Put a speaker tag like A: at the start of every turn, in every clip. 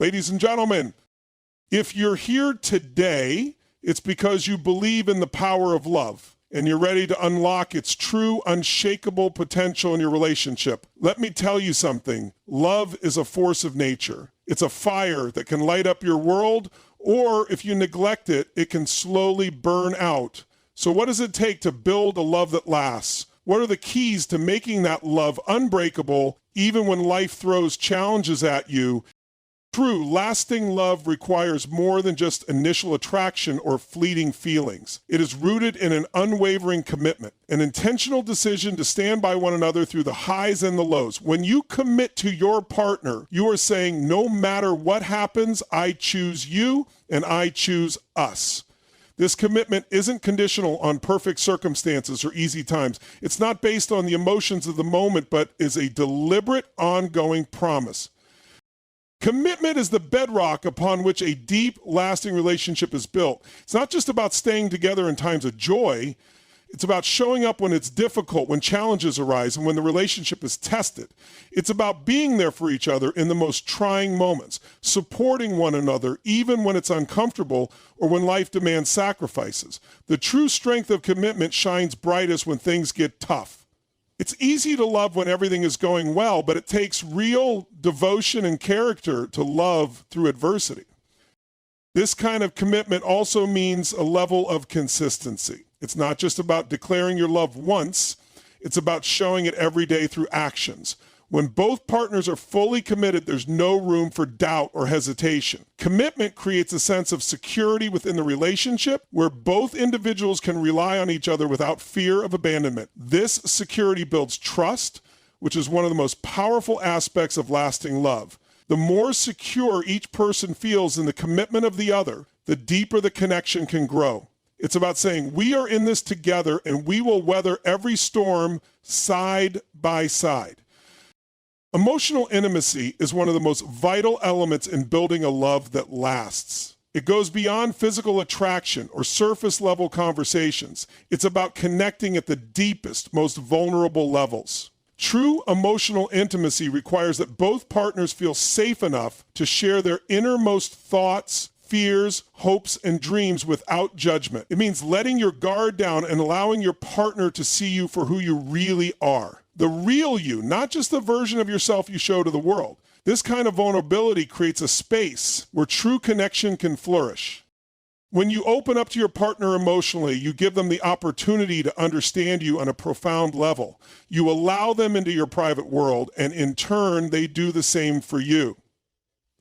A: Ladies and gentlemen, if you're here today, it's because you believe in the power of love and you're ready to unlock its true, unshakable potential in your relationship. Let me tell you something. Love is a force of nature. It's a fire that can light up your world, or if you neglect it, it can slowly burn out. So what does it take to build a love that lasts? What are the keys to making that love unbreakable, even when life throws challenges at you? True, lasting love requires more than just initial attraction or fleeting feelings. It is rooted in an unwavering commitment, an intentional decision to stand by one another through the highs and the lows. When you commit to your partner, you are saying, no matter what happens, I choose you and I choose us. This commitment isn't conditional on perfect circumstances or easy times. It's not based on the emotions of the moment, but is a deliberate, ongoing promise. Commitment is the bedrock upon which a deep, lasting relationship is built. It's not just about staying together in times of joy. It's about showing up when it's difficult, when challenges arise, and when the relationship is tested. It's about being there for each other in the most trying moments, supporting one another even when it's uncomfortable or when life demands sacrifices. The true strength of commitment shines brightest when things get tough. It's easy to love when everything is going well, but it takes real devotion and character to love through adversity. This kind of commitment also means a level of consistency. It's not just about declaring your love once, it's about showing it every day through actions. When both partners are fully committed, there's no room for doubt or hesitation. Commitment creates a sense of security within the relationship where both individuals can rely on each other without fear of abandonment. This security builds trust, which is one of the most powerful aspects of lasting love. The more secure each person feels in the commitment of the other, the deeper the connection can grow. It's about saying, we are in this together and we will weather every storm side by side. Emotional intimacy is one of the most vital elements in building a love that lasts. It goes beyond physical attraction or surface level conversations. It's about connecting at the deepest, most vulnerable levels. True emotional intimacy requires that both partners feel safe enough to share their innermost thoughts, fears, hopes, and dreams without judgment. It means letting your guard down and allowing your partner to see you for who you really are. The real you, not just the version of yourself you show to the world. This kind of vulnerability creates a space where true connection can flourish. When you open up to your partner emotionally, you give them the opportunity to understand you on a profound level. You allow them into your private world, and in turn, they do the same for you.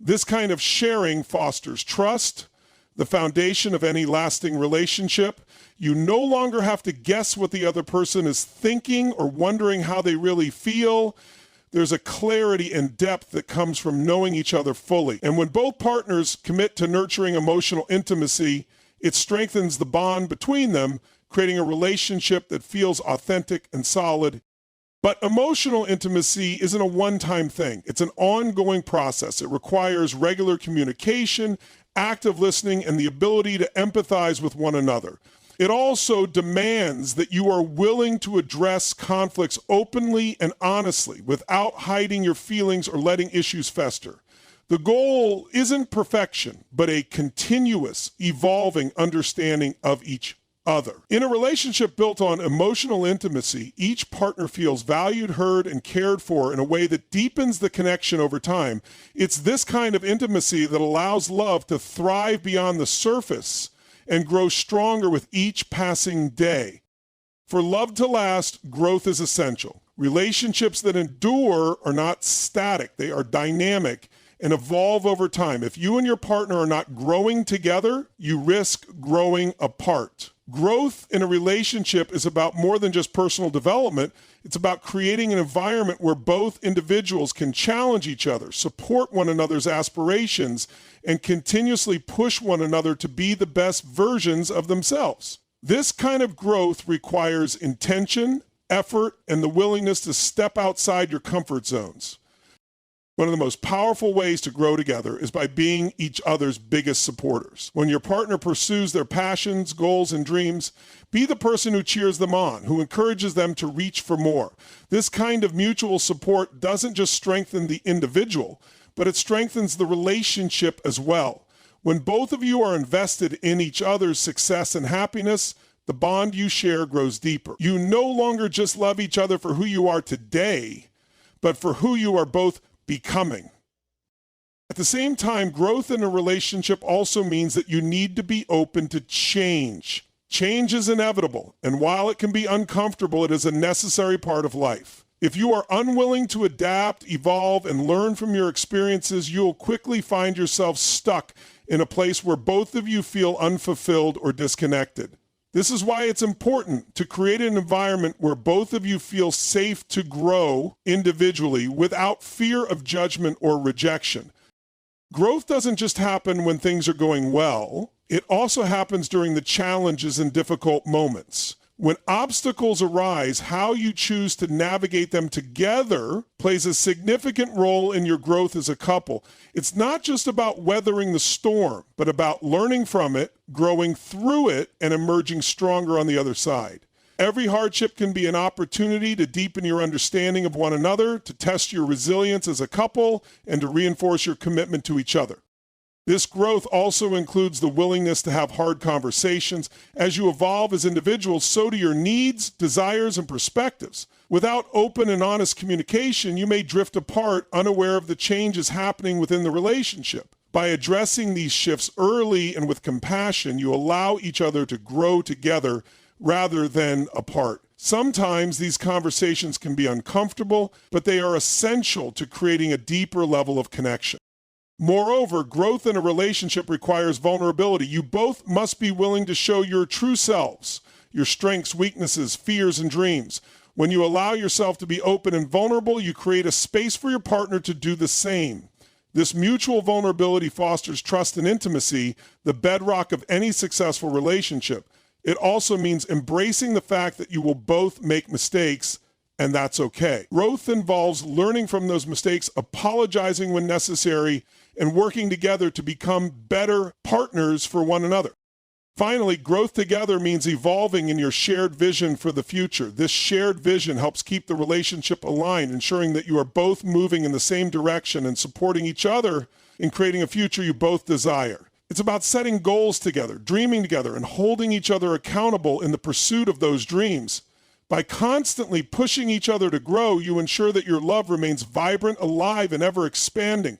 A: This kind of sharing fosters trust, the foundation of any lasting relationship. You no longer have to guess what the other person is thinking or wondering how they really feel. There's a clarity and depth that comes from knowing each other fully. And when both partners commit to nurturing emotional intimacy, it strengthens the bond between them, creating a relationship that feels authentic and solid. But emotional intimacy isn't a one-time thing. It's an ongoing process. It requires regular communication, active listening, and the ability to empathize with one another. It also demands that you are willing to address conflicts openly and honestly without hiding your feelings or letting issues fester. The goal isn't perfection, but a continuous, evolving understanding of each other. In a relationship built on emotional intimacy, each partner feels valued, heard, and cared for in a way that deepens the connection over time. It's this kind of intimacy that allows love to thrive beyond the surface and grow stronger with each passing day. For love to last, growth is essential. Relationships that endure are not static, they are dynamic and evolve over time. If you and your partner are not growing together, you risk growing apart. Growth in a relationship is about more than just personal development. It's about creating an environment where both individuals can challenge each other, support one another's aspirations, and continuously push one another to be the best versions of themselves. This kind of growth requires intention, effort, and the willingness to step outside your comfort zones. One of the most powerful ways to grow together is by being each other's biggest supporters. When your partner pursues their passions, goals, and dreams, be the person who cheers them on, who encourages them to reach for more. This kind of mutual support doesn't just strengthen the individual, but it strengthens the relationship as well. When both of you are invested in each other's success and happiness, the bond you share grows deeper. You no longer just love each other for who you are today, but for who you are both becoming. At the same time, growth in a relationship also means that you need to be open to change. Change is inevitable, and while it can be uncomfortable, it is a necessary part of life. If you are unwilling to adapt, evolve, and learn from your experiences, you'll quickly find yourself stuck in a place where both of you feel unfulfilled or disconnected. This is why it's important to create an environment where both of you feel safe to grow individually without fear of judgment or rejection. Growth doesn't just happen when things are going well. It also happens during the challenges and difficult moments. When obstacles arise, how you choose to navigate them together plays a significant role in your growth as a couple. It's not just about weathering the storm, but about learning from it, growing through it, and emerging stronger on the other side. Every hardship can be an opportunity to deepen your understanding of one another, to test your resilience as a couple, and to reinforce your commitment to each other. This growth also includes the willingness to have hard conversations. As you evolve as individuals, so do your needs, desires, and perspectives. Without open and honest communication, you may drift apart, unaware of the changes happening within the relationship. By addressing these shifts early and with compassion, you allow each other to grow together rather than apart. Sometimes these conversations can be uncomfortable, but they are essential to creating a deeper level of connection. Moreover, growth in a relationship requires vulnerability. You both must be willing to show your true selves, your strengths, weaknesses, fears, and dreams. When you allow yourself to be open and vulnerable, you create a space for your partner to do the same. This mutual vulnerability fosters trust and intimacy, the bedrock of any successful relationship. It also means embracing the fact that you will both make mistakes, and that's okay. Growth involves learning from those mistakes, apologizing when necessary, and working together to become better partners for one another. Finally, growth together means evolving in your shared vision for the future. This shared vision helps keep the relationship aligned, ensuring that you are both moving in the same direction and supporting each other in creating a future you both desire. It's about setting goals together, dreaming together, and holding each other accountable in the pursuit of those dreams. By constantly pushing each other to grow, you ensure that your love remains vibrant, alive, and ever expanding.